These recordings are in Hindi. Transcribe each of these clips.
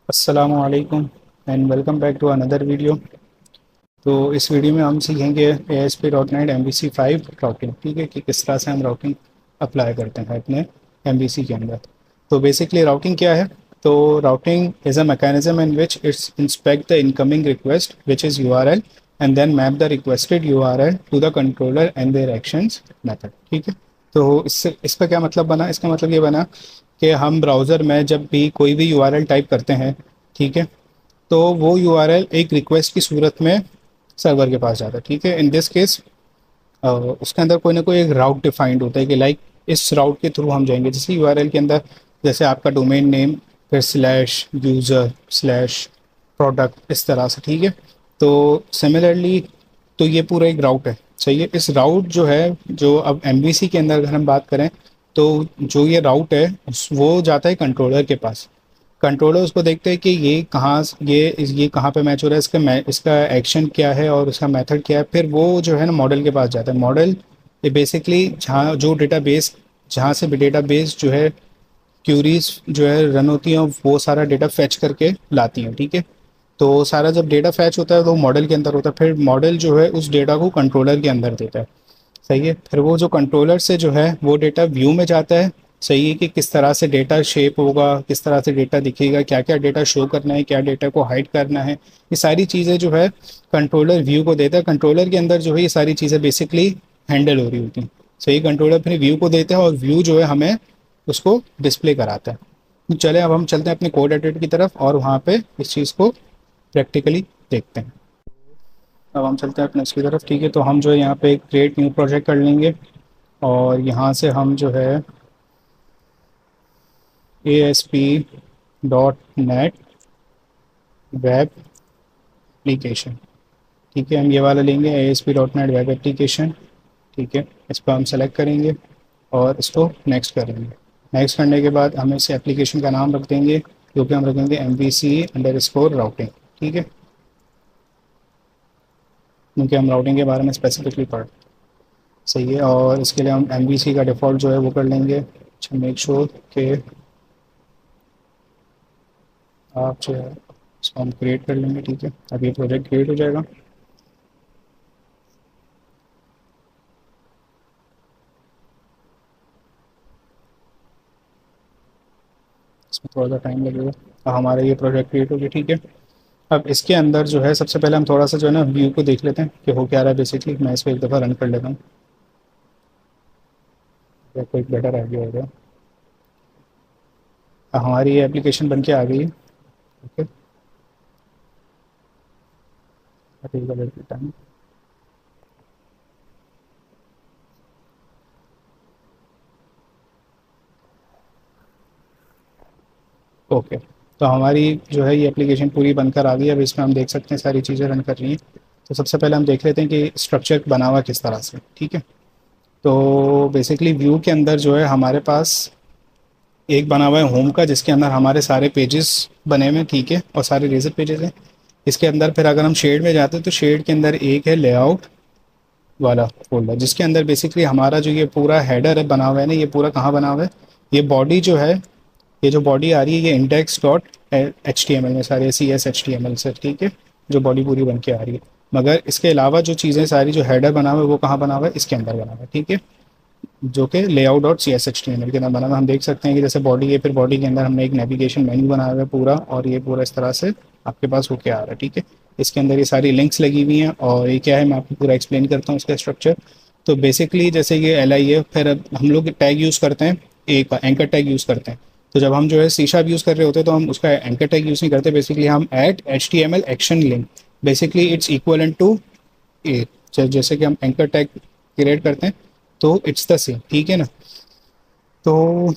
अस्सलामु अलैकुम and welcome back to another video. तो इस वीडियो में हम सीखेंगे ASP.NET MVC5 राउटिंग, ठीक है, कि किस तरह से हम राउटिंग अप्लाई करते हैं अपने MVC के अंदर। तो बेसिकली राउटिंग क्या है? तो routing is a mechanism in which it's inspect the incoming request which is URL and then map the requested URL to the controller and their actions method, ठीक है। तो इसका क्या मतलब बना? इसका मतलब ये बना कि हम ब्राउज़र में जब भी कोई भी URL टाइप करते हैं, ठीक है, तो वो यूआरएल एक रिक्वेस्ट की सूरत में सर्वर के पास जाता है, ठीक है। इन दिस केस उसके अंदर कोई ना कोई एक राउट डिफाइंड होता है कि लाइक इस राउट के थ्रू हम जाएंगे। जैसे यूआरएल के अंदर जैसे आपका डोमेन नेम, फिर स्लैश यूज़र स्लैश प्रोडक्ट, इस तरह से, ठीक है। तो सिमिलरली तो ये पूरा एक राउट है, सही है। इस राउट जो है, जो अब एमवीसी के अंदर अगर हम बात करें, तो जो ये राउट है वो जाता है कंट्रोलर के पास। कंट्रोलर उसको देखते हैं कि ये कहाँ पे मैच हो रहा है, इसका एक्शन क्या है और उसका मेथड क्या है। फिर वो जो है ना मॉडल के पास जाता है। मॉडल ये बेसिकली जहाँ से भी डेटाबेस जो है क्यूरीज जो है रन होती हैं, वो सारा डेटा फैच करके लाती हैं, ठीक है। तो सारा जब डेटा फैच होता है तो मॉडल के अंदर होता है, फिर मॉडल जो है उस डेटा को कंट्रोलर के अंदर देता है, सही है। फिर वो जो कंट्रोलर से जो है वो डेटा व्यू में जाता है, सही है, कि किस तरह से डेटा शेप होगा, किस तरह से डेटा दिखेगा, क्या क्या डेटा शो करना है, क्या डेटा को हाइड करना है, ये सारी चीज़ें जो है कंट्रोलर व्यू को देता है। कंट्रोलर के अंदर जो है ये सारी चीज़ें बेसिकली हैंडल हो रही होती हैं, सही। कंट्रोलर फिर व्यू को देता है और व्यू जो है हमें उसको डिस्प्ले कराता है। तो चले अब हम चलते हैं अपने कोड एडिटर की तरफ और वहाँ पे इस चीज़ को प्रैक्टिकली देखते हैं। अब हम चलते हैं अपने इसकी तरफ, ठीक है। तो हम जो है यहाँ पे क्रिएट न्यू प्रोजेक्ट कर लेंगे और यहाँ से हम जो है ASP.NET वेब एप्लीकेशन, ठीक है, हम ये वाला लेंगे ASP.NET वेब एप्लीकेशन, ठीक है। इस पर हम सेलेक्ट करेंगे और इसको नेक्स्ट करेंगे। नेक्स्ट करने के बाद हम इस एप्लीकेशन का नाम रख देंगे, जो कि हम रखेंगे MVC_राउटिंग, ठीक है, क्योंकि हम राउटिंग के बारे में स्पेसिफिकली पढ़, सही है। और इसके लिए हम MVC का डिफ़ॉल्ट जो है वो कर लेंगे। अच्छा, मेक श्योर कि आप जो है इसको हम क्रिएट कर लेंगे, ठीक है। अब ये प्रोजेक्ट क्रिएट हो जाएगा। इसमें थोड़ा सा टाइम लगेगा। अब हमारा ये प्रोजेक्ट क्रिएट हो गया, ठीक है। अब इसके अंदर जो है सबसे पहले हम थोड़ा सा जो है ना व्यू को देख लेते हैं कि हो क्या रहा है। बेसिकली मैं इसको एक दफ़ा रन कर लेता हूँ, तो कोई बेटर आइडिया होगा। अब हमारी ये एप्लीकेशन बन के आ गई है, ओके। ठीक है, वेट टाइम। ओके, तो हमारी जो है ये एप्लीकेशन पूरी बनकर आ गई। अब इसमें हम देख सकते हैं सारी चीज़ें रन कर रही हैं। तो सबसे पहले हम देख लेते हैं कि स्ट्रक्चर बना हुआ किस तरह से, ठीक है। तो बेसिकली व्यू के अंदर जो है हमारे पास एक बना हुआ है होम का, जिसके अंदर हमारे सारे पेजेस बने हुए हैं, ठीक है, और सारे रेजर पेजेस हैं। इसके अंदर फिर अगर हम शेड में जाते हैं तो शेड के अंदर एक है लेआउट वाला फोल्डर, जिसके अंदर बेसिकली हमारा जो ये पूरा हेडर है बना हुआ है ना, ये पूरा कहाँ बना हुआ है, ये बॉडी जो है, ये जो बॉडी आ रही है ये index.html में सारे CSHTML से, ठीक है, जो बॉडी पूरी बन के आ रही है। मगर इसके अलावा जो चीज़ें सारी जो हेडर बना हुआ है वो कहाँ बना हुआ है, इसके अंदर बना हुआ है, ठीक है, जो कि layout dot C S H T M L के अंदर बना हुआ है। हम देख सकते हैं कि जैसे बॉडी है, फिर बॉडी के अंदर हमने एक नेविगेशन मेन्यू बनाया हुआ है पूरा, और ये पूरा इस तरह से आपके पास होके आ रहा है, ठीक है। इसके अंदर ये सारी लिंक्स लगी हुई हैं और ये क्या है मैं आपको पूरा एक्सप्लेन करता हूँ इसका स्ट्रक्चर। तो बेसिकली जैसे ये एल आई है, फिर अब हम लोग टैग यूज़ करते हैं, एक एंकर टैग यूज़ करते हैं। तो जब हम जो है सी शार्प यूज़ कर रहे होते हैं तो हम उसका एंकर टैग यूज़ नहीं करते, बेसिकली हम at HTML action link, basically it's equal to a, जैसे कि हम एंकर टैग क्रिएट करते हैं तो इट्स द सेम, ठीक है ना। तो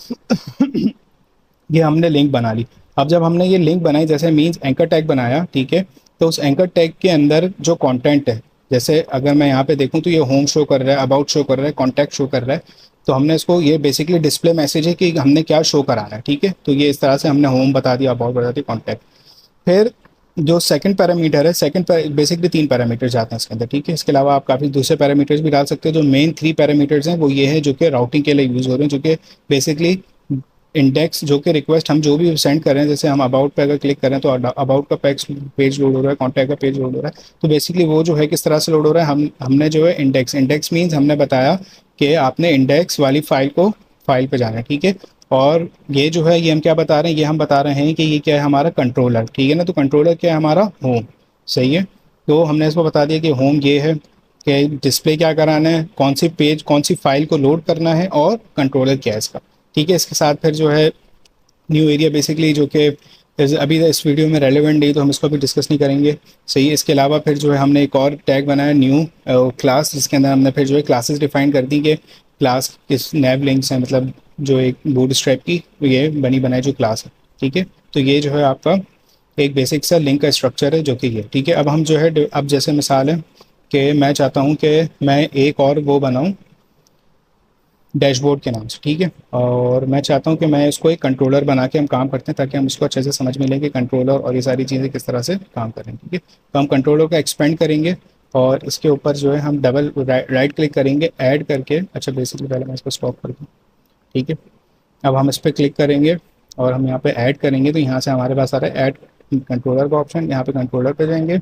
ये हमने लिंक बना ली। अब जब हमने ये लिंक बनाई, जैसे मीन्स एंकर टैग बनाया, ठीक है, तो उस एंकर टैग के अंदर जो कंटेंट है, जैसे अगर मैं यहाँ पे देखूँ तो ये होम शो कर रहा है, अबाउट शो कर रहा है, कॉन्टैक्ट शो कर रहा है। तो हमने इसको, ये बेसिकली डिस्प्ले मैसेज है कि हमने क्या शो कराना है, ठीक है। तो ये इस तरह से हमने होम बता दिया, अबाउट बता दिया, कॉन्टैक्ट। फिर जो सेकंड पैरामीटर है, बेसिकली 3 पैरामीटर जाते हैं इसके अंदर, ठीक है। इसके अलावा आप काफ़ी दूसरे पैरामीटर्स भी डाल सकते हो। जो मेन 3 पैरामीटर्स हैं वो ये है जो कि राउटिंग के लिए यूज़ हो रहे हैं, जो कि बेसिकली इंडेक्स जो कि रिक्वेस्ट हम जो भी सेंड कर रहे हैं, जैसे हम अबाउट पे अगर क्लिक करें तो अबाउट का पेज लोड हो रहा है, कॉन्टैक्ट का पेज लोड हो रहा है। तो बेसिकली वो जो है किस तरह से लोड हो रहा है, हमने जो है इंडेक्स मीन्स हमने बताया कि आपने इंडेक्स वाली फाइल पे जाना है, ठीक है। और ये जो है ये हम क्या बता रहे हैं, ये हम बता रहे हैं कि ये क्या है हमारा कंट्रोलर, ठीक है ना। तो कंट्रोलर क्या है हमारा होम, सही है। तो हमने इसको बता दिया कि होम ये है कि डिस्प्ले क्या कराना है, कौन सी फाइल को लोड करना है, और कंट्रोलर क्या है इसका, ठीक है। इसके साथ फिर जो है न्यू एरिया बेसिकली जो कि अभी इस वीडियो में रेलेवेंट नहीं, तो हम इसको अभी डिस्कस नहीं करेंगे, सही है। इसके अलावा फिर जो है हमने एक और टैग बनाया न्यू क्लास, जिसके अंदर हमने फिर जो है क्लासेस डिफाइन कर दी कि क्लास किस नैब लिंक्स हैं, मतलब जो एक बूट स्ट्रैप की ये बनी बनाई जो क्लास है, ठीक है। तो ये जो है आपका एक बेसिक सा लिंक का स्ट्रक्चर है जो कि ये, ठीक है। अब हम जो है अब जैसे मिसाल है कि मैं चाहता हूँ कि मैं एक और वो बनाऊँ डैशबोर्ड के नाम से, ठीक है। और मैं चाहता हूँ कि मैं इसको एक कंट्रोलर बना के हम काम करते हैं, ताकि हम इसको अच्छे से समझ में लें कि कंट्रोलर और ये सारी चीज़ें किस तरह से काम करें, ठीक है। तो हम कंट्रोलर को एक्सपेंड करेंगे और इसके ऊपर जो है हम डबल राइट क्लिक करेंगे ऐड करके, अच्छा बेसिकली पहले मैं इसको स्टॉप कर दूँ, ठीक है। अब हम इस पर क्लिक करेंगे और हम यहाँ पे ऐड करेंगे, तो यहाँ से हमारे पास आ रहा है ऐड कंट्रोलर का ऑप्शन। यहाँ पे कंट्रोलर पे जाएंगे,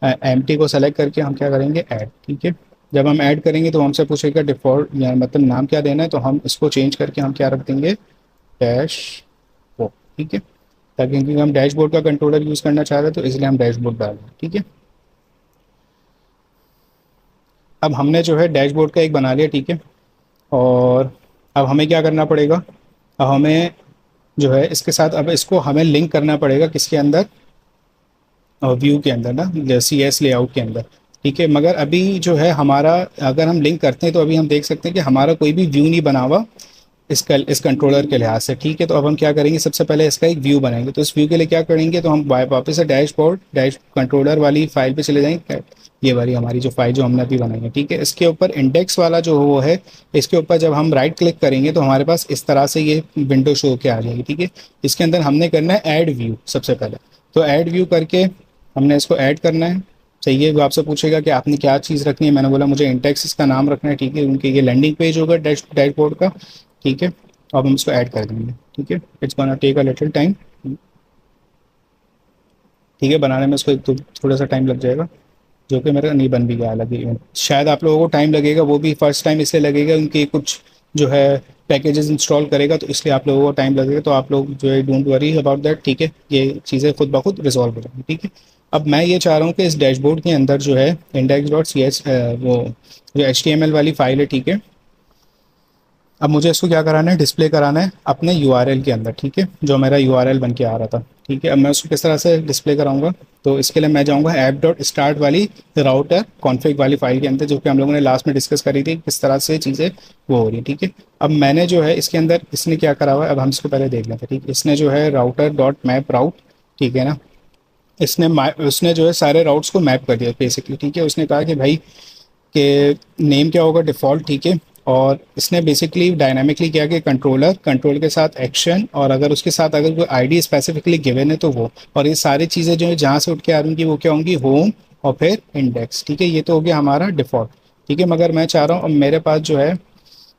एम्प्टी को सेलेक्ट करके हम क्या करेंगे ऐड, ठीक है। जब हम ऐड करेंगे तो हमसे पूछेगा डिफ़ॉल्ट या मतलब नाम क्या देना है, तो हम इसको चेंज करके हम क्या रख देंगे डैश बोर्ड, ठीक है। ताकि क्योंकि हम डैशबोर्ड का कंट्रोलर यूज़ करना चाह रहे हैं, तो इसलिए हम डैशबोर्ड डाल रहे हैं, ठीक है। अब हमने जो है डैशबोर्ड का एक बना लिया, ठीक है। और अब हमें क्या करना पड़ेगा, अब हमें जो है इसके साथ अब इसको हमें लिंक करना पड़ेगा किसके अंदर, व्यू के अंदर ना, सी एस लेआउट के अंदर, ठीक है। मगर अभी जो है हमारा अगर हम लिंक करते हैं तो अभी हम देख सकते हैं कि हमारा कोई भी व्यू नहीं बना हुआ इस कंट्रोलर के लिहाज से, ठीक है। तो अब हम क्या करेंगे, सबसे पहले इसका एक व्यू बनाएंगे। तो इस व्यू के लिए क्या करेंगे, तो हम वापस से डैश कंट्रोलर वाली फाइल पे चले जाएंगे, ये वाली हमारी जो फाइल जो हमने अभी बनाई है, ठीक है। इसके ऊपर इंडेक्स वाला जो वो है, इसके ऊपर जब हम राइट क्लिक करेंगे तो हमारे पास इस तरह से ये विंडो शो के आ जाएगी, ठीक है। इसके अंदर हमने करना है ऐड व्यू सबसे पहले। तो ऐड व्यू करके हमने इसको ऐड करना है, सही है। वो आपसे पूछेगा कि आपने क्या चीज़ रखनी है, मैंने बोला मुझे इंडेक्स इसका नाम रखना है, ठीक है। उनके ये लैंडिंग पेज होगा डैशबोर्ड का, ठीक है। अब हम इसको ऐड कर देंगे, ठीक है। It's gonna take a little time, ठीक है। बनाने में इसको एक तो थोड़ा सा टाइम लग जाएगा, जो कि मेरा नहीं बन भी गया लगे, शायद आप लोगों को टाइम लगेगा, वो भी फर्स्ट टाइम इसलिए लगेगा उनकी कुछ जो है पैकेजेस इंस्टॉल करेगा, तो इसलिए आप लोगों को टाइम लगेगा। तो आप लोग जो है डोंट वरी अबाउट दैट, ठीक है। ये चीज़ें खुद ब खुद रिजॉल्व हो जाएंगी, ठीक है। अब मैं ये चाह रहा हूँ कि इस डैशबोर्ड के अंदर जो है इंडेक्स डॉट सी एच वो जो एच टी एम एल वाली फाइल है, ठीक है। अब मुझे इसको क्या कराना है, डिस्प्ले कराना है अपने यूआरएल के अंदर, ठीक है। जो मेरा यूआरएल बन के आ रहा था, ठीक है। अब मैं उसको किस तरह से डिस्प्ले कराऊंगा, तो इसके लिए मैं जाऊंगा ऐप डॉट स्टार्ट वाली राउटर कॉन्फ़िग वाली फाइल के अंदर, जो कि हम लोगों ने लास्ट में डिस्कस करी थी किस तरह से चीज़ें वो हो रही, ठीक है। अब मैंने जो है इसके अंदर इसने क्या करा हुआ है, अब हम इसको पहले देख लेते हैं, ठीक है। इसने जो है राउटर डॉट मैप राउट, ठीक है ना, उसने जो है सारे राउट्स को मैप कर दिया बेसिकली, ठीक है। उसने कहा कि भाई कि नेम क्या होगा डिफ़ॉल्ट, ठीक है। और इसने बेसिकली डायनामिकली किया कि कंट्रोल के साथ एक्शन, और अगर उसके साथ अगर कोई आईडी स्पेसिफिकली गिवन है तो वो, और ये सारी चीज़ें जो है जहाँ से उठ के आ रही वो क्या होंगी, होम और फिर इंडेक्स, ठीक है। ये तो हो गया हमारा डिफ़ॉल्ट, ठीक है। मगर मैं चाह रहा हूँ अब मेरे पास जो है,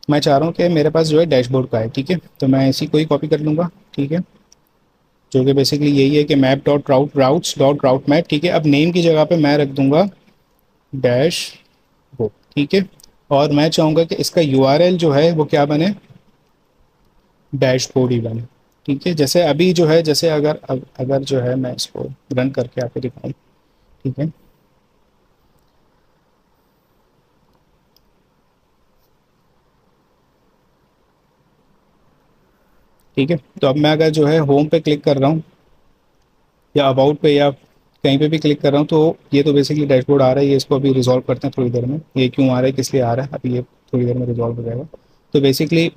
मैं चाह रहा हूँ कि मेरे पास जो है डैशबोर्ड का है, ठीक है। तो मैं इसी को ही कॉपी कर लूँगा, ठीक है। जो कि बेसिकली यही है कि मैप डॉट राउट्स डॉट राउट मैप, ठीक है। अब नेम की जगह पे मैं रख दूंगा डैश बोर्ड, ठीक है। और मैं चाहूँगा कि इसका यूआरएल जो है वो क्या बने, डैशबोर्ड ही बने, ठीक है। जैसे अभी जो है, जैसे अगर जो है मैं इसको रन करके आपको दिखाऊँ, ठीक है। ठीक है, तो अब मैं अगर जो है होम पे क्लिक कर रहा हूँ या अबाउट पे या कहीं पे भी क्लिक कर रहा हूँ, तो ये तो बेसिकली डैशबोर्ड आ रहा है। ये इसको अभी रिजॉल्व करते हैं थोड़ी देर में, ये क्यों आ रहा है किस लिए आ रहा है, अभी ये थोड़ी देर में रिजॉल्व हो जाएगा। तो बेसिकली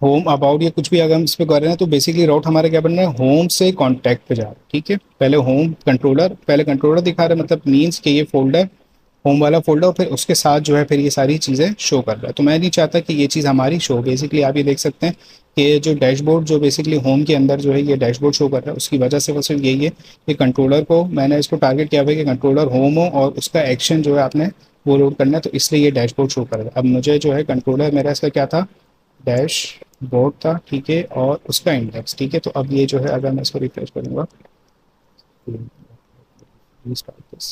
होम अबाउट ये कुछ भी अगर हम इस पर कर रहे हैं, तो बेसिकली राउट हमारा क्या बन रहा है, होम से कॉन्टैक्ट पे जा रहा है, ठीक है। पहले होम कंट्रोलर, पहले कंट्रोलर दिखा रहा है, मतलब मीन्स कि ये फोल्डर होम वाला फोल्डर, और फिर उसके साथ जो है फिर ये सारी चीज़ें शो कर रहा है। तो मैं नहीं चाहता कि ये चीज़ हमारी शो, बेसिकली आप ये देख सकते हैं कि ये जो डैशबोर्ड जो बेसिकली होम के अंदर जो है ये डैशबोर्ड शो कर रहा है, उसकी वजह से बस सिर्फ यही है कि कंट्रोलर को मैंने इसको टारगेट किया हुआ है कि कंट्रोलर होम हो और उसका एक्शन जो है आपने वो लोड करना है, तो इसलिए ये डैशबोर्ड शो कर रहा है। अब मुझे जो है कंट्रोलर मेरा इसका क्या था, डैश बोर्ड था, ठीक है, और उसका इंडेक्स, ठीक है। तो अब ये जो है अगर मैं इसको रिफ्रेश करूँगा, restart this।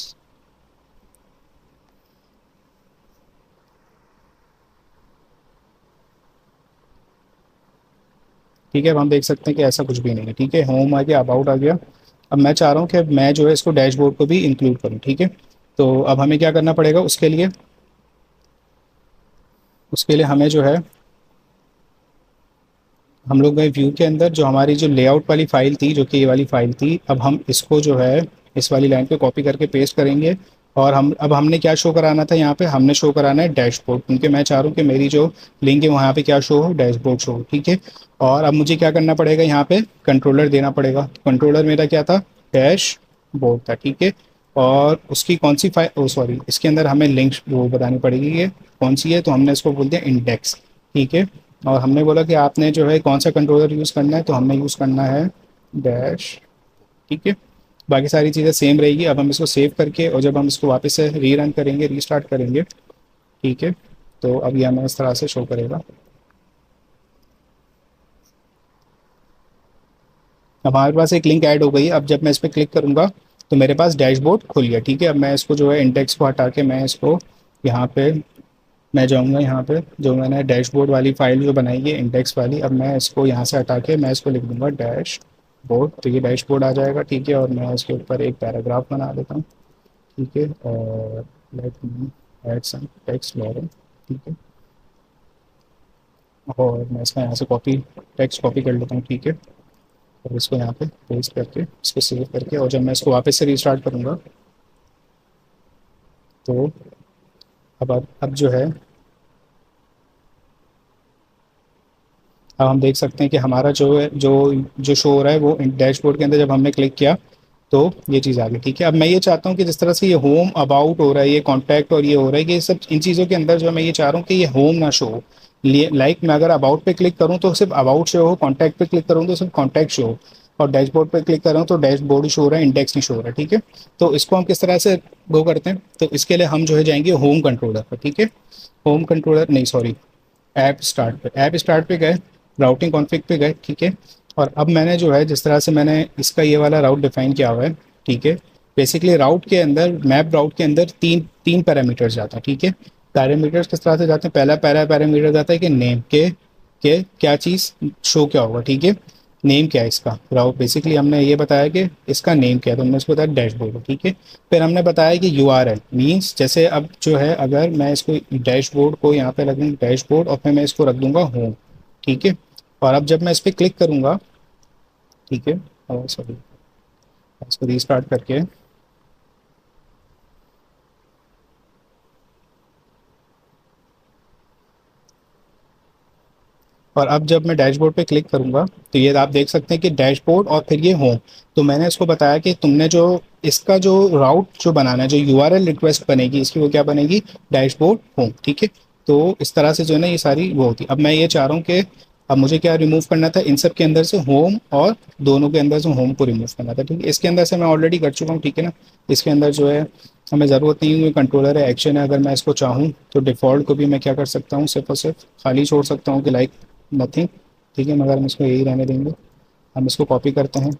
ठीक है, अब हम देख सकते हैं कि ऐसा कुछ भी नहीं है, ठीक है। होम आ गया, अबाउट आ गया। अब मैं चाह रहा हूँ कि मैं जो है इसको डैशबोर्ड को भी इंक्लूड करूँ, ठीक है। तो अब हमें क्या करना पड़ेगा उसके लिए हमें जो है, हम लोग गए व्यू के अंदर, जो हमारी जो लेआउट वाली फाइल थी, जो कि ये वाली फाइल थी, अब हम इसको जो है इस वाली लाइन पे कॉपी करके पेस्ट करेंगे। और हम अब हमने क्या शो कराना था यहाँ पे, हमने शो कराना है डैशबोर्ड, क्योंकि मैं चाह रहा हूँ कि मेरी जो लिंक है वहाँ पे क्या शो हो, डैशबोर्ड शो हो, ठीक है। और अब मुझे क्या करना पड़ेगा, यहाँ पे कंट्रोलर देना पड़ेगा। कंट्रोलर मेरा क्या था, डैश बोर्ड था, ठीक है। और उसकी कौन सी फाइल, ओ सॉरी, इसके अंदर हमें लिंक वो बतानी पड़ेगी, ये कौन सी है, तो हमने इसको बोल दिया इंडेक्स, ठीक है। और हमने बोला कि आपने जो है कौन सा कंट्रोलर यूज़ करना है, तो हमने यूज़ करना है डैश, ठीक है। बाकी सारी चीज़ें सेम रहेगी। अब हम इसको सेव करके और जब हम इसको वापस से रीरन करेंगे, रीस्टार्ट करेंगे, ठीक है, तो अब ये हमें इस तरह से शो करेगा। अब हमारे पास एक लिंक ऐड हो गई है। अब जब मैं इस पर क्लिक करूँगा तो मेरे पास डैशबोर्ड खुल गया, ठीक है। अब मैं इसको जो है इंडेक्स को हटा के मैं इसको यहाँ पे मैं जाऊँगा, यहाँ पे जो मैंने डैशबोर्ड वाली फाइल जो बनाई है इंडेक्स वाली, अब मैं इसको यहाँ से हटा के मैं इसको लिख दूँगा डैश बोर्ड, तो ये डैशबोर्ड आ जाएगा, ठीक है। और मैं इसके ऊपर एक पैराग्राफ बना देता हूँ, ठीक है। और let me add some text login, ठीक है। और मैं इसका यहाँ से टेक्स्ट कॉपी कर लेता हूँ, ठीक है। और इसको यहाँ पे पेस्ट करके इसको सेव करके, और जब मैं इसको वापस से रिस्टार्ट करूँगा तो अब जो है, अब हम देख सकते हैं कि हमारा जो है जो जो शो हो रहा है वो डैशबोर्ड के अंदर जब हमने क्लिक किया तो ये चीज़ आ गई, ठीक है। अब मैं ये चाहता हूँ कि जिस तरह से ये होम अबाउट हो रहा है, ये कॉन्टैक्ट और ये हो रहा है, कि ये सब इन चीज़ों के अंदर जो है मैं ये चाह रहा हूँ कि ये होम ना शो हो। लाइक मैं अगर अबाउट पे क्लिक करूँ तो सिर्फ अबाउट शो हो, कॉन्टैक्ट पे क्लिक करूँ तो सिर्फ कॉन्टैक्ट शो हो, और डैशबोर्ड पे क्लिक कर रहा हूँ तो डैशबोर्ड ही शो हो रहा है, इंडेक्स नहीं शो हो रहा है, ठीक है। तो इसको हम किस तरह से गो करते हैं, तो इसके लिए हम जो है जाएंगे होम कंट्रोलर पर, ठीक है। होम कंट्रोलर नहीं, सॉरी, ऐप स्टार्ट पे गए, राउटिंग कॉन्फ़िग पे गए, ठीक है। और अब मैंने जो है जिस तरह से मैंने इसका ये वाला राउट डिफाइन किया हुआ है, ठीक है। बेसिकली राउट के अंदर, मैप राउट के अंदर तीन तीन पैरामीटर्स जाता है, ठीक है। पैरामीटर्स किस तरह से जाते हैं, पहला पैरामीटर जाता है कि नेम के क्या चीज़ शो क्या होगा, ठीक है। नेम क्या है इसका, राउट बेसिकली हमने ये बताया कि इसका नेम क्या है, तो हमने इसको बताया डैशबोर्ड, ठीक है। फिर हमने बताया कि URL मीन्स, जैसे अब जो है अगर मैं इसको डैशबोर्ड को यहाँ पे रख दूँ डैशबोर्ड, और फिर मैं इसको रख दूंगा होम, ठीक है। और अब जब मैं इस पर क्लिक करूँगा, ठीक है, और सॉरी इसको रीस्टार्ट करके, और अब जब मैं डैशबोर्ड पे क्लिक करूंगा तो ये आप देख सकते हैं कि डैशबोर्ड और फिर ये होम। तो मैंने इसको बताया कि तुमने जो इसका जो राउट जो बनाना है, जो URL रिक्वेस्ट बनेगी इसकी, वो क्या बनेगी, डैशबोर्ड होम, ठीक है। तो इस तरह से जो है ना ये सारी वो होती। अब मैं ये चाह रहा हूँ कि अब मुझे क्या रिमूव करना था, इन सब के अंदर से होम, और दोनों के अंदर से होम को रिमूव करना था, ठीक है। इसके अंदर से मैं ऑलरेडी कर चुका हूँ, ठीक है ना। इसके अंदर जो है हमें ज़रूरत नहीं है, कंट्रोलर है, एक्शन है। अगर मैं इसको चाहूँ तो डिफ़ॉल्ट को भी मैं क्या कर सकता हूँ, सिर्फ और सिर्फ खाली छोड़ सकता हूँ कि लाइक नथिंग, ठीक है। मगर हम इसको यही रहने देंगे। हम इसको कॉपी करते हैं,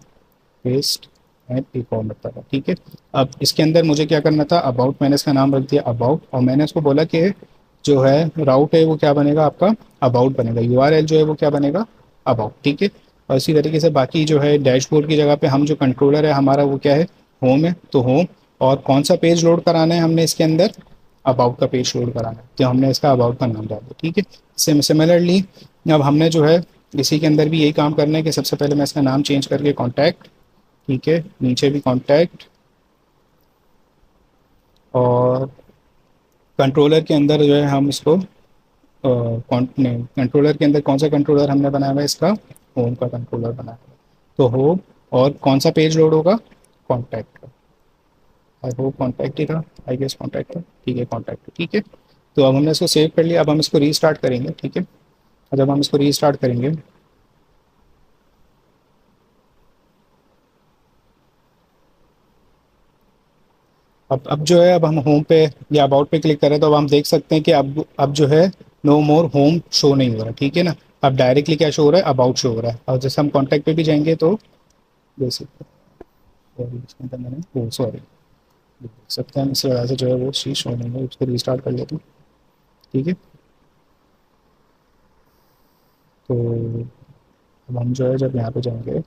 पेस्ट एंड एक और मतलब, ठीक है। अब इसके अंदर मुझे क्या करना था, अबाउट, मैंने इसका नाम रख दिया अबाउट, और मैंने इसको बोला कि जो है राउट है वो क्या बनेगा आपका, अबाउट बनेगा, URL जो है वो क्या बनेगा, अबाउट, ठीक है। और इसी तरीके से बाकी जो है डैशबोर्ड की जगह पे हम जो कंट्रोलर है हमारा वो क्या है, होम है, तो होम। और कौन सा पेज लोड कराना है हमने इसके अंदर, अबाउट का पेज लोड कराना है, तो हमने इसका अबाउट का नाम डाल दिया, ठीक है। सिमिलरली अब हमने जो है इसी के अंदर भी यही काम करना है कि सबसे पहले मैं इसका नाम चेंज करके कॉन्टैक्ट, ठीक है, नीचे भी कॉन्टैक्ट, और कंट्रोलर के अंदर जो है हम इसको कंट्रोलर के अंदर कौन सा कंट्रोलर हमने बनाया हुआ है, इसका होम का कंट्रोलर बनाया हुआ है, तो होम। और कौन सा पेज लोड होगा, कॉन्टैक्ट का, आई होप कॉन्टैक्ट ही था, आई गेस कॉन्टैक्ट था, ठीक है, कॉन्टैक्ट, ठीक है। तो अब हमने इसको सेव कर लिया। अब हम इसको रीस्टार्ट करेंगे, ठीक है। और जब हम इसको रीस्टार्ट करेंगे, अब जो है, अब हम होम पे या अबाउट पे क्लिक करें तो अब हम देख सकते हैं कि अब जो है नो मोर होम शो नहीं हो रहा, ठीक है ना। अब डायरेक्टली क्या शो हो रहा है, अबाउट शो हो रहा है। और जैसे हम कॉन्टैक्ट पे भी जाएंगे तो बेसिक सॉरी इसके अंदर मैंने वो सॉरी देख सकते हैं, इस वजह से जो है वो चीज़ शो नहीं है, उसको रीस्टार्ट कर लेते हैं। ठीक है, तो अब हम जो है जब यहाँ पे जाएंगे,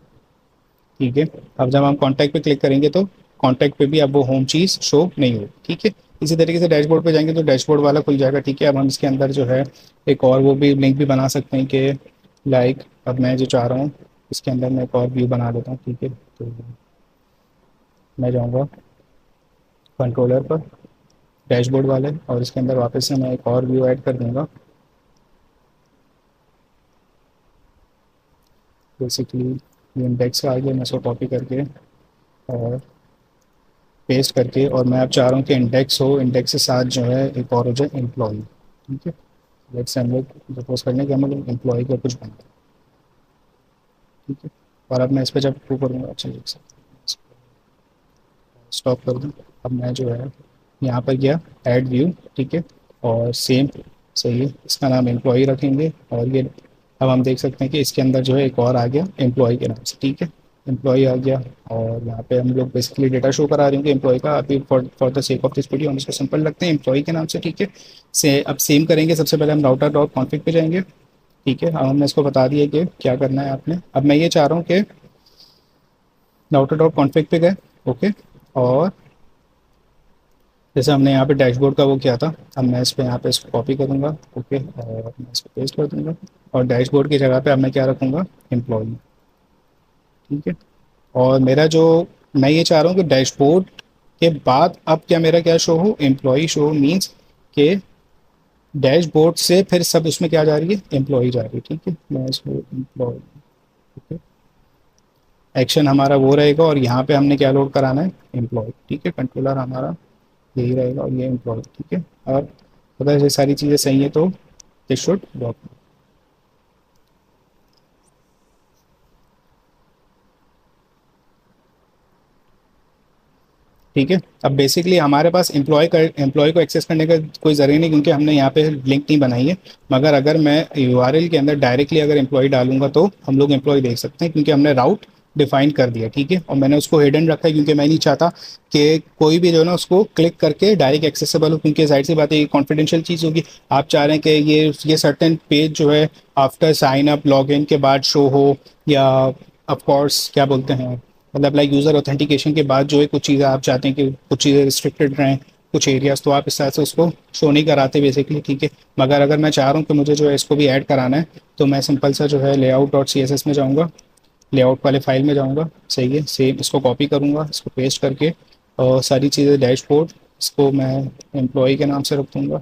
ठीक है, अब जब हम कॉन्टैक्ट पे क्लिक करेंगे तो कॉन्टैक्ट पे भी अब वो होम चीज़ शो नहीं होगी। ठीक है, इसी तरीके से डैशबोर्ड पे जाएंगे तो डैशबोर्ड वाला खुल जाएगा। ठीक है, अब हम इसके अंदर जो है एक और वो भी लिंक भी बना सकते हैं कि लाइक अब मैं जो चाह रहा हूँ इसके अंदर मैं एक और व्यू बना देता हूँ। ठीक है, तो मैं जाऊँगा कंट्रोलर पर डैशबोर्ड वाले और इसके अंदर वापस से मैं एक और व्यू ऐड कर दूँगा। बेसिकली ये इंडेक्स आ गया, मैं इसको कॉपी करके और पेस्ट करके, और मैं अब चाह रहा हूँ कि इंडेक्स हो, इंडेक्स के साथ जो है एक और हो जाए एम्प्लॉई। ठीक है, लेट्स हम लोग सपोज करने के हम लोग एम्प्लॉई का कुछ बनाते हैं। ठीक है, और अब मैं इस पर जब वो करूँगा, अच्छा स्टॉप कर दूँ। अब मैं जो है यहाँ पर गया ऐड व्यू। ठीक है, और सेम सही है, इसका नाम एम्प्लॉई रखेंगे और ये अब हम देख सकते हैं कि इसके अंदर जो है एक और आ गया एम्प्लॉई के नाम से। ठीक है, एम्प्लॉई आ गया और यहाँ पे हम लोग बेसिकली डेटा शो करा रहे होंगे एम्प्लॉय का। अभी for the sake of this video हम इसको सिंपल रखते हैं एम्प्लॉय के नाम से। ठीक है, से अब सेम करेंगे, सबसे पहले हम राउटर डॉट कॉन्फिग पे जाएंगे। ठीक है, अब हमने इसको बता दिया कि क्या करना है आपने। अब मैं ये चाह रहा हूँ कि राउटर डॉट कॉन्फिग पे गए, ओके, और जैसे हमने यहाँ पे डैशबोर्ड का वो किया था, अब मैं इस पे यहाँ पे इसको कॉपी करूँगा, ओके, और मैं इसको पेस्ट कर दूँगा और डैशबोर्ड की जगह पे अब मैं क्या रखूँगा, एम्प्लॉई। ठीक है, और मेरा जो मैं ये चाह रहा हूँ कि डैशबोर्ड के बाद अब क्या मेरा क्या शो हो, एम्प्लॉई शो मीन्स के डैशबोर्ड से फिर सब उसमें क्या जा रही है, एम्प्लॉई जा रही है। ठीक है, मैं इसको एम्प्लॉय, ओके, एक्शन हमारा वो रहेगा और यहाँ पे हमने क्या लोड कराना है, एम्प्लॉय। ठीक है, कंट्रोलर हमारा यही रहेगा और ये एम्प्लॉय। ठीक है, और अगर ये सारी चीज़ें सही है तो दिस शुड वर्क। ठीक है, अब बेसिकली हमारे पास एम्प्लॉय को एक्सेस करने का कोई ज़रूरी नहीं क्योंकि हमने यहाँ पे लिंक नहीं बनाई है। मगर अगर मैं यूआरएल के अंदर डायरेक्टली अगर एम्प्लॉय डालूंगा तो हम लोग एम्प्लॉय देख सकते हैं क्योंकि हमने राउट डिफाइन कर दिया। ठीक है, और मैंने उसको हिडन रखा है क्योंकि मैं नहीं चाहता कि कोई भी जो है ना उसको क्लिक करके डायरेक्ट एक्सेसिबल हो, क्योंकि जाहिर सी बात है ये कॉन्फिडेंशियल चीज़ होगी। आप चाह रहे हैं कि ये सर्टेन पेज जो है after sign up log in के बाद शो हो, या ऑफकोर्स क्या बोलते हैं, मतलब लाइक यूज़र ऑथेंटिकेशन के बाद जो है कुछ चीज़ें आप चाहते हैं कि कुछ चीज़ें रिस्ट्रिक्टेड रहें, कुछ एरियाज, तो आप इस तरह से उसको शो नहीं कराते बेसिकली। ठीक है, मगर अगर मैं चाह रहा हूँ कि मुझे जो है इसको भी ऐड कराना है तो मैं सिंपल सा जो है layout dot C S S में जाऊँगा, लेआउट वाले फाइल में जाऊँगा, सही है, सेम इसको कॉपी करूँगा, इसको पेस्ट करके और सारी चीज़ें डैशबोर्ड इसको मैं एम्प्लॉई के नाम से रख दूँगा।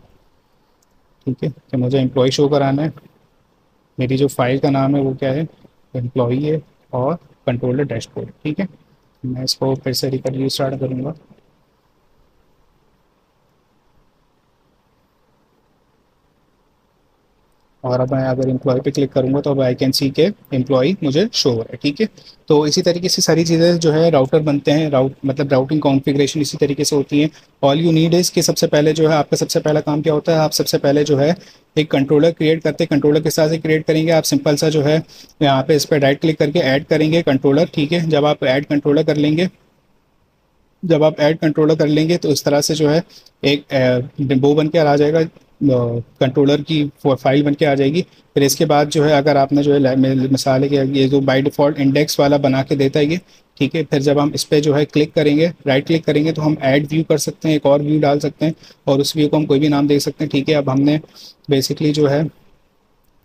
ठीक है, कि मुझे एम्प्लॉय शो कराना है, मेरी जो फाइल का नाम है वो क्या है, एम्प्लॉई है, और कंट्रोलर डैशबोर्ड। ठीक है, मैं इसको फिर से रीस्टार्ट करूँगा। और अब मैं अगर एम्प्लॉय पे क्लिक करूँगा तो अब आई कैन सी के एम्प्लॉय मुझे शो हो रहा है। ठीक है, तो इसी तरीके से सारी चीज़ें जो है राउटर बनते हैं, मतलब राउटिंग कॉन्फ़िगरेशन इसी तरीके से होती है। ऑल यू नीड इज़ कि सबसे पहले जो है आपका सबसे पहला काम क्या होता है, आप सबसे पहले जो है एक कंट्रोलर क्रिएट करते हैं। कंट्रोलर किस तरह से क्रिएट करेंगे, आप सिंपल सा जो है यहाँ पे इस पर राइट क्लिक करके ऐड करेंगे कंट्रोलर। ठीक है, जब आप ऐड कंट्रोलर कर लेंगे, जब आप ऐड कंट्रोलर कर लेंगे तो इस तरह से जो है एक वो बन के आ जाएगा, कंट्रोलर की फाइल बन के आ जाएगी। फिर इसके बाद जो है अगर आपने जो है मिसाल है कि ये जो बाय डिफ़ॉल्ट इंडेक्स वाला बना के देता है ये। ठीक है, फिर जब हम इस पर जो है क्लिक करेंगे, राइट क्लिक करेंगे तो हम ऐड व्यू कर सकते हैं, एक और व्यू डाल सकते हैं और उस व्यू को हम कोई भी नाम दे सकते हैं। ठीक है, अब हमने बेसिकली जो है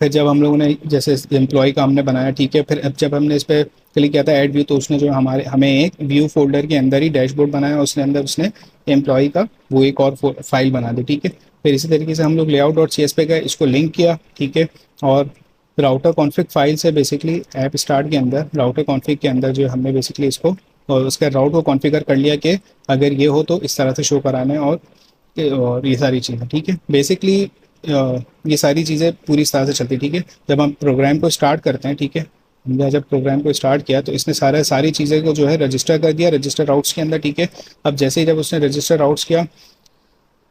फिर जब हम लोगों ने जैसे एम्प्लॉय का हमने बनाया, ठीक है, फिर अब जब हमने इस पर क्लिक किया था ऐड व्यू तो उसने जो हमारे हमें एक व्यू फोल्डर के अंदर ही डैशबोर्ड बनाया, उसने अंदर उसने एम्प्लॉय का वो एक और फाइल बना दी। ठीक है, फिर इसी तरीके से हम लोग लेआउट डॉट सी एस पे गए, इसको लिंक किया। ठीक है, और राउटर कॉन्फ़िग फाइल से बेसिकली ऐप स्टार्ट के अंदर राउटर कॉन्फ़िग के अंदर जो हमने बेसिकली इसको और उसका राउट को कॉन्फ़िगर कर लिया कि अगर ये हो तो इस तरह से शो कराना है, और ये सारी चीज़ें। ठीक है, बेसिकली ये सारी चीज़ें पूरी इस तरह से चलती है। ठीक है, जब हम प्रोग्राम को स्टार्ट करते हैं, ठीक है, हमने जब प्रोग्राम को स्टार्ट किया तो इसने सारी चीज़ें को जो है रजिस्टर कर दिया रजिस्टर राउट्स के अंदर। ठीक है, अब जैसे ही जब उसने रजिस्टर राउट्स किया,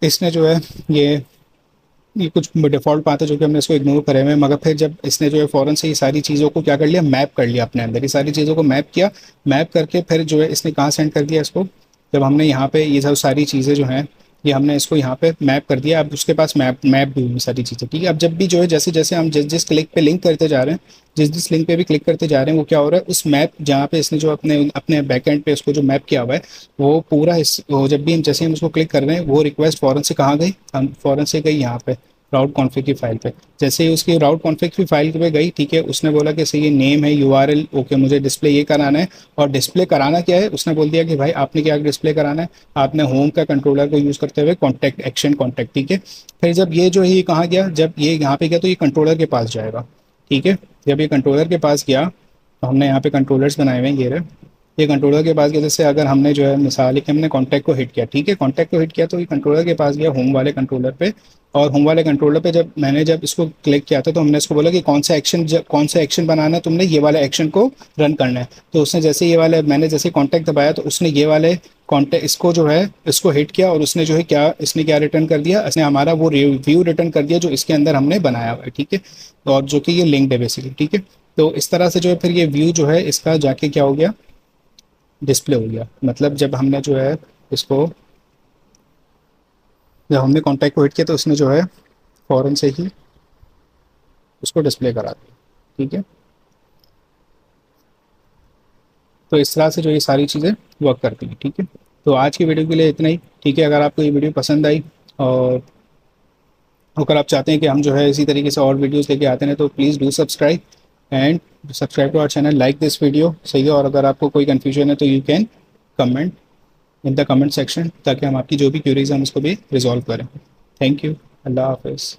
इसने जो है ये ये कुछ डिफ़ॉल्ट बात है जो कि हमने इसको इग्नोर करे हुए हैं, मगर फिर जब इसने जो है फ़ौरन से ये सारी चीज़ों को क्या कर लिया, मैप कर लिया अपने अंदर, ये सारी चीज़ों को मैप किया। मैप करके फिर जो है इसने कहाँ सेंड कर दिया इसको, जब हमने यहाँ पे ये सब सारी चीज़ें जो हैं ये हमने इसको यहाँ पे मैप कर दिया। अब उसके पास मैप भी हुई सारी चीज़ें, ठीक है। अब जब भी जो है जैसे जैसे हम जिस जिस क्लिक पे लिंक करते जा रहे हैं, जिस जिस लिंक पे भी क्लिक करते जा रहे हैं, वो क्या हो रहा है, उस मैप जहाँ पे इसने जो अपने अपने बैकएंड पे उसको जो मैप किया हुआ है, वो पूरा इस वो जब भी हम जैसे हम उसको क्लिक कर रहे हैं, वो रिक्वेस्ट फ़ौरन से कहाँ गई, हम फ़ौरन से गई यहाँ पे राउट कॉन्फ़िग की फाइल पे। जैसे ही उसकी राउट कॉन्फ़िग की फाइल पे गई, ठीक है, उसने बोला कि सही ये नेम है, यूआरएल, ओके, मुझे डिस्प्ले ये कराना है। और डिस्प्ले कराना क्या है, उसने बोल दिया कि भाई आपने क्या डिस्प्ले कराना है, आपने होम का कंट्रोलर को यूज़ करते हुए कॉन्टैक्ट एक्शन कॉन्टैक्ट, ठीक है। फिर जब ये जो है ये कहाँ गया, जब ये यहाँ पे गया तो ये कंट्रोलर के पास जाएगा, ठीक है। जब ये कंट्रोलर के पास गया तो हमने यहाँ पे कंट्रोलर्स बनाए हुए हैं, ये रहे। ये कंट्रोलर के पास गया, जैसे अगर हमने जो है मिसाल है कि हमने कॉन्टैक्ट को हिट किया, ठीक है, कॉन्टैक्ट को हिट किया तो ये कंट्रोलर के पास गया होम वाले कंट्रोलर पे। और होम वाले कंट्रोलर पे जब इसको क्लिक किया था तो हमने इसको बोला कि कौन सा एक्शन बनाना है, तुमने ये वाला एक्शन को रन करना है। तो उसने जैसे ये वाले मैंने जैसे कॉन्टैक्ट दबाया तो उसने ये वाले कॉन्टैक्ट इसको जो है इसको हिट किया, और उसने जो है क्या रिटर्न कर दिया, इसने हमारा वो व्यू रिटर्न कर दिया जो इसके अंदर हमने बनाया हुआ है, ठीक है। और जो कि ये लिंक्ड है बेसिकली, ठीक है। तो इस तरह से जो है फिर ये व्यू जो है इसका जाके क्या हो गया, डिस्प्ले हो गया। मतलब जब हमने कॉन्टैक्ट को हिट किया तो उसने जो है फ़ौरन से ही उसको डिस्प्ले करा दिया, ठीक है। तो इस तरह से जो ये सारी चीज़ें वर्क करती हैं, ठीक है। तो आज की वीडियो के लिए इतना ही, ठीक है। अगर आपको ये वीडियो पसंद आई और अगर आप चाहते हैं कि हम जो है इसी तरीके से और वीडियोस लेके आते हैं तो please do subscribe and subscribe to our channel, like this video, सही है। और अगर आपको कोई कन्फ्यूजन है तो you can comment in the comment section, ताकि हम आपकी जो भी क्यूरीज हैं हम उसको भी रिजॉल्व करें। Thank you. अल्लाह हाफिज़।